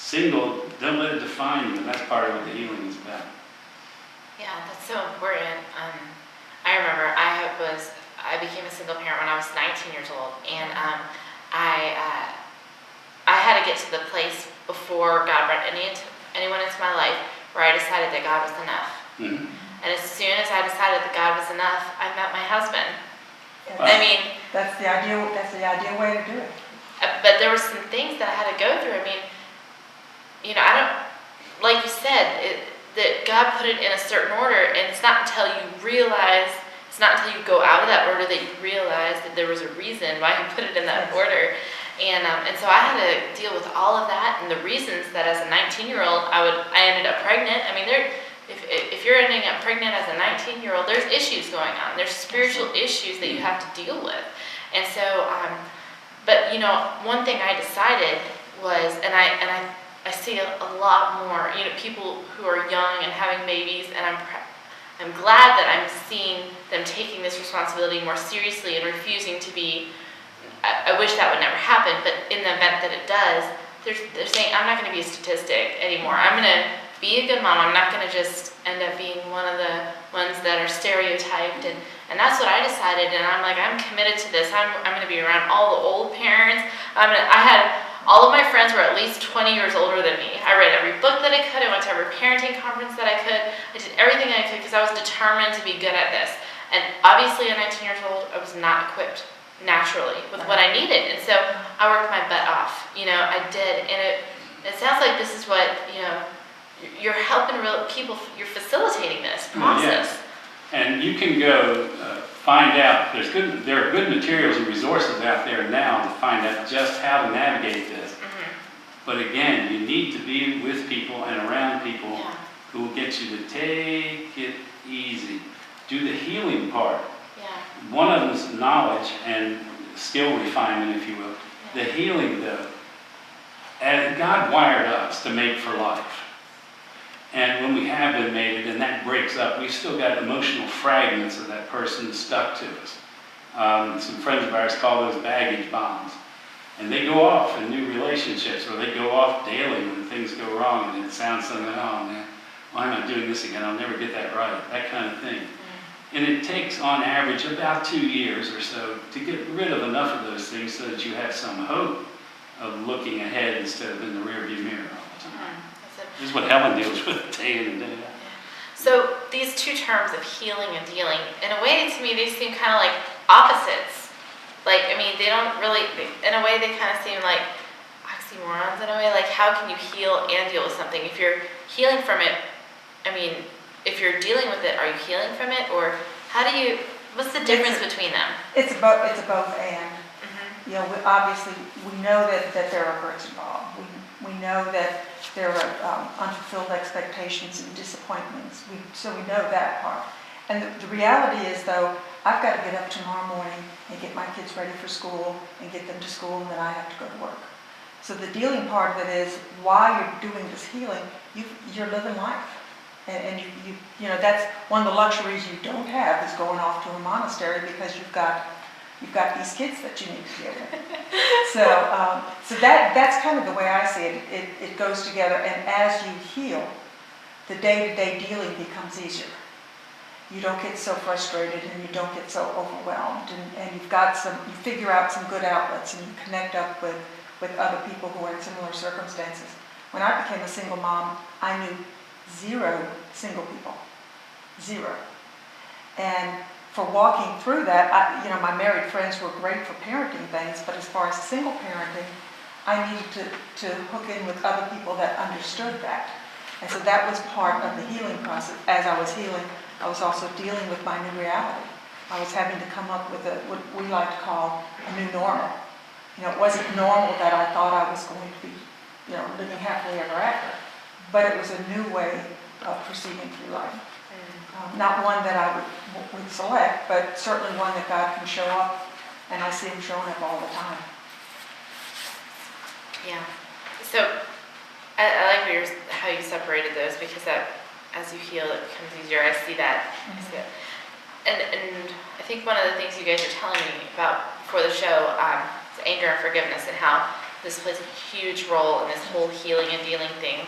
single, don't let it define you, and that's part of what the healing is about. Yeah, that's so important. I remember I became a single parent when I was 19 years old, and I had to get to the place before God brought anyone into my life where I decided that God was enough. Mm-hmm. And as soon as I decided that God was enough, I met my husband. Yes. I mean, That's the ideal way to do it. but there were some things that I had to go through. I mean, I don't, like you said, that God put it in a certain order, and it's not until you go out of that order that you realize that there was a reason why He put it in that order. And so I had to deal with all of that and the reasons that as a 19-year-old I ended up pregnant. I mean, if you're ending up pregnant as a 19-year-old, there's issues going on. There's spiritual issues that you have to deal with. And so, but one thing I decided was, and I see a lot more, people who are young and having babies, and I'm glad that I'm seeing them taking this responsibility more seriously and refusing to be. I wish that would never happen, but in the event that it does, they're saying, I'm not going to be a statistic anymore. I'm going to be a good mom. I'm not going to just end up being one of the ones that are stereotyped. And that's what I decided. And I'm like, I'm committed to this. I'm going to be around all the old parents. I had all of my friends were at least 20 years older than me. I read every book that I could. I went to every parenting conference that I could. I did everything I could because I was determined to be good at this. And obviously at 19 years old, I was not equipped naturally with what I needed, and so I worked my butt off. I did, and it sounds like this is what you're helping real people. You're facilitating this process. Yeah. And you can go find out. There are good materials and resources out there now to find out just how to navigate this. Mm-hmm. But again, you need to be with people and around people who will get you to take it easy. Do the healing part. One of them is knowledge and skill refinement, if you will. The healing, though, and God wired us to mate for life. And when we have been mated and that breaks up, we've still got emotional fragments of that person stuck to us. Some friends of ours call those baggage bombs. And they go off in new relationships, or they go off daily when things go wrong, and it sounds something like, oh man, why am I doing this again? I'll never get that right, that kind of thing. And it takes, on average, about 2 years or so to get rid of enough of those things so that you have some hope of looking ahead instead of in the rearview mirror all the time. This is what Helen deals with day in and day out. So these two terms of healing and dealing, in a way, to me, they seem kind of like opposites. Like, I mean, they don't really, in a way, they kind of seem like oxymorons in a way. Like, how can you heal and deal with something? If you're healing from it, I mean, if you're dealing with it, are you healing from it, or what's the difference between them? It's a both and. Mm-hmm. Obviously, we know that there are hurts involved. We know that there are unfulfilled expectations and disappointments. So we know that part. And the reality is, though, I've got to get up tomorrow morning and get my kids ready for school and get them to school, and then I have to go to work. So the dealing part of it is, while you're doing this healing, you're living life. And that's one of the luxuries you don't have, is going off to a monastery, because you've got these kids that you need to deal with. So that's kind of the way I see it. It goes together, and as you heal, the day-to-day dealing becomes easier. You don't get so frustrated, and you don't get so overwhelmed, and you figure out some good outlets, and you connect up with other people who are in similar circumstances. When I became a single mom, I knew 0 single people. 0. And for walking through that, my married friends were great for parenting things, but as far as single parenting, I needed to hook in with other people that understood that. And so that was part of the healing process. As I was healing, I was also dealing with my new reality. I was having to come up with what we like to call a new normal. It wasn't normal that I thought I was going to be, living happily ever after. But it was a new way of proceeding through life. Not one that I would select, but certainly one that God can show up, and I see Him showing up all the time. Yeah. So I like how you separated those, because that, as you heal, it becomes easier. I see that. Mm-hmm. I see that. And I think one of the things you guys are telling me about before the show is anger and forgiveness, and how this plays a huge role in this whole healing and dealing thing.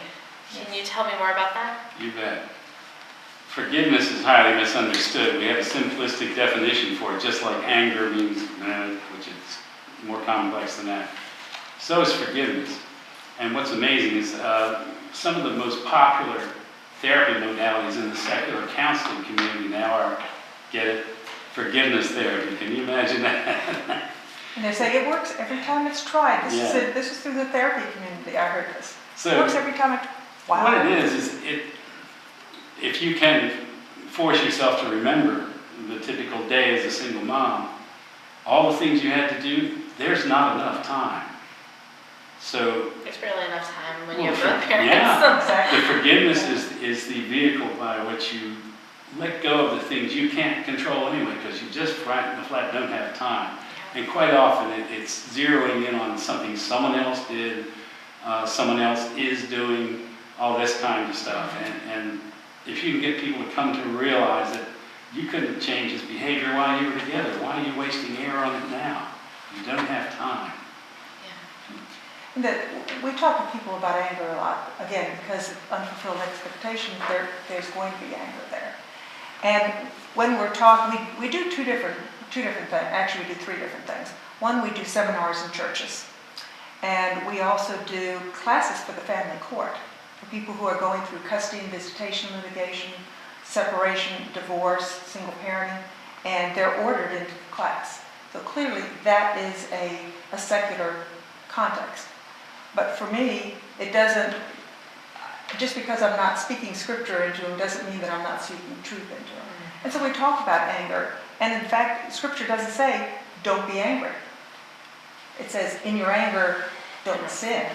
Can you tell me more about that? You bet. Forgiveness is highly misunderstood. We have a simplistic definition for it, just like anger means, which is more complex than that. So is forgiveness. And what's amazing is some of the most popular therapy modalities in the secular counseling community now are, get it, forgiveness therapy. Can you imagine that? And they say it works every time it's tried. Yeah. This is through the therapy community, I heard this. So It works every time wow. What it is if you can force yourself to remember the typical day as a single mom, all the things you had to do, there's not enough time. So there's barely enough time when you have both parents. Yeah, Exactly. the forgiveness is the vehicle by which you let go of the things you can't control anyway, because you just flat don't have time. And quite often it's zeroing in on something someone else did, someone else is doing, all this kind of stuff. And if you can get people to come to realize that you couldn't change his behavior while you were together, why are you wasting air on it now? You don't have time. That we talk to people about anger a lot, again, because of unfulfilled expectations, there's going to be anger there. And when we're talking, we do two different things. Actually, we do three different things. One, we do seminars in churches. And we also do classes for the family court, for people who are going through custody and visitation litigation, separation, divorce, single parenting, and they're ordered into the class. So clearly, that is a secular context. But for me, it doesn't, just because I'm not speaking scripture into them doesn't mean that I'm not speaking truth into them. And so we talk about anger. And in fact, scripture doesn't say, don't be angry. It says, in your anger, don't sin.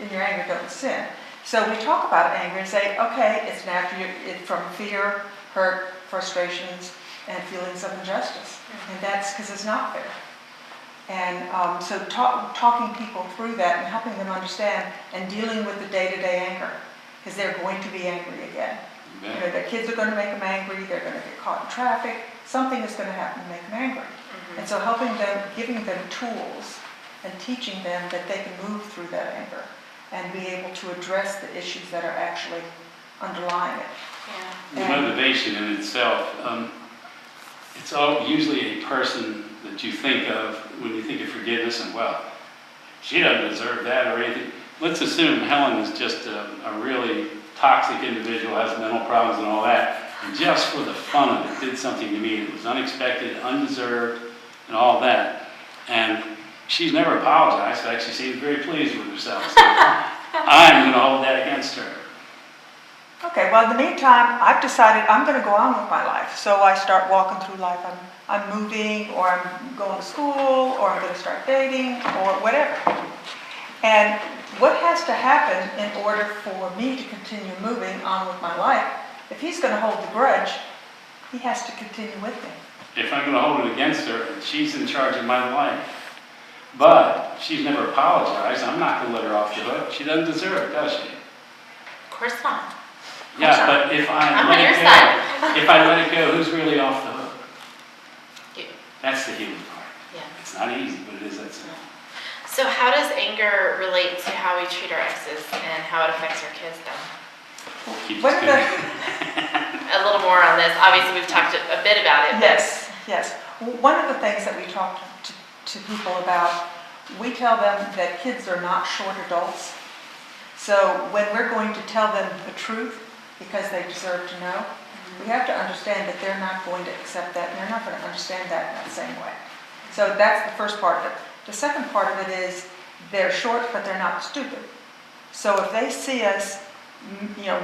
In your anger, don't sin. So we talk about anger and say, okay, it's from fear, hurt, frustrations, and feelings of injustice. And that's because it's not fair. And so talking people through that and helping them understand and dealing with the day-to-day anger, because they're going to be angry again. You know, their kids are going to make them angry, they're going to get caught in traffic, something is going to happen to make them angry. And so helping them, giving them tools and teaching them that they can move through that anger and be able to address the issues that are actually underlying it. The motivation in itself, it's all usually a person that you think of when you think of forgiveness and, well, she doesn't deserve that or anything. Let's assume Helen is just a really toxic individual, has mental problems and all that, and just for the fun of it did something to me that was unexpected, undeserved, and all that. And she's never apologized. In fact, she seems very pleased with herself. So I'm going to hold that against her. Okay, well, in the meantime, I've decided I'm going to go on with my life. So I start walking through life. I'm moving, or I'm going to school, or I'm going to start dating, or whatever. And what has to happen in order for me to continue moving on with my life? If he's going to hold the grudge, he has to continue with me. If I'm going to hold it against her, she's in charge of my life. But she's never apologized. I'm not going to let her off the hook. She doesn't deserve it, does she? Of course not. Yeah, but if I'm I on your let it side. go, if I let it go, who's really off the hook? You. That's the healing part. Yeah. It's not easy, but it is that simple. So how does anger relate to how we treat our exes and how it affects our kids then? Keep What us are going. A little more on this. Obviously, we've talked a bit about it. Yes. One of the things that we talk to people about, we tell them that kids are not short adults. So when we're going to tell them the truth, because they deserve to know, we have to understand that they're not going to accept that, and they're not going to understand that in that same way. So that's the first part of it. The second part of it is they're short, but they're not stupid. So if they see us,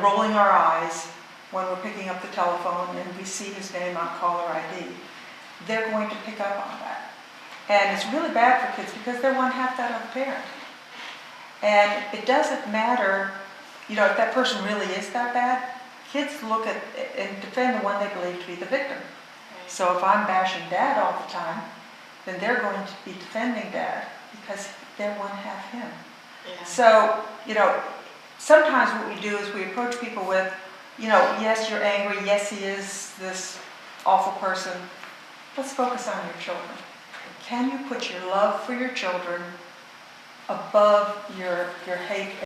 rolling our eyes when we're picking up the telephone and we see his name on caller ID, they're going to pick up on that. And it's really bad for kids because they're one half that of a parent. And it doesn't matter, if that person really is that bad, kids look at and defend the one they believe to be the victim. So if I'm bashing dad all the time, then they're going to be defending dad because they're one half him. Yeah. So, sometimes what we do is we approach people with, yes, you're angry, yes, he is this awful person. Let's focus on your children. Can you put your love for your children above your hate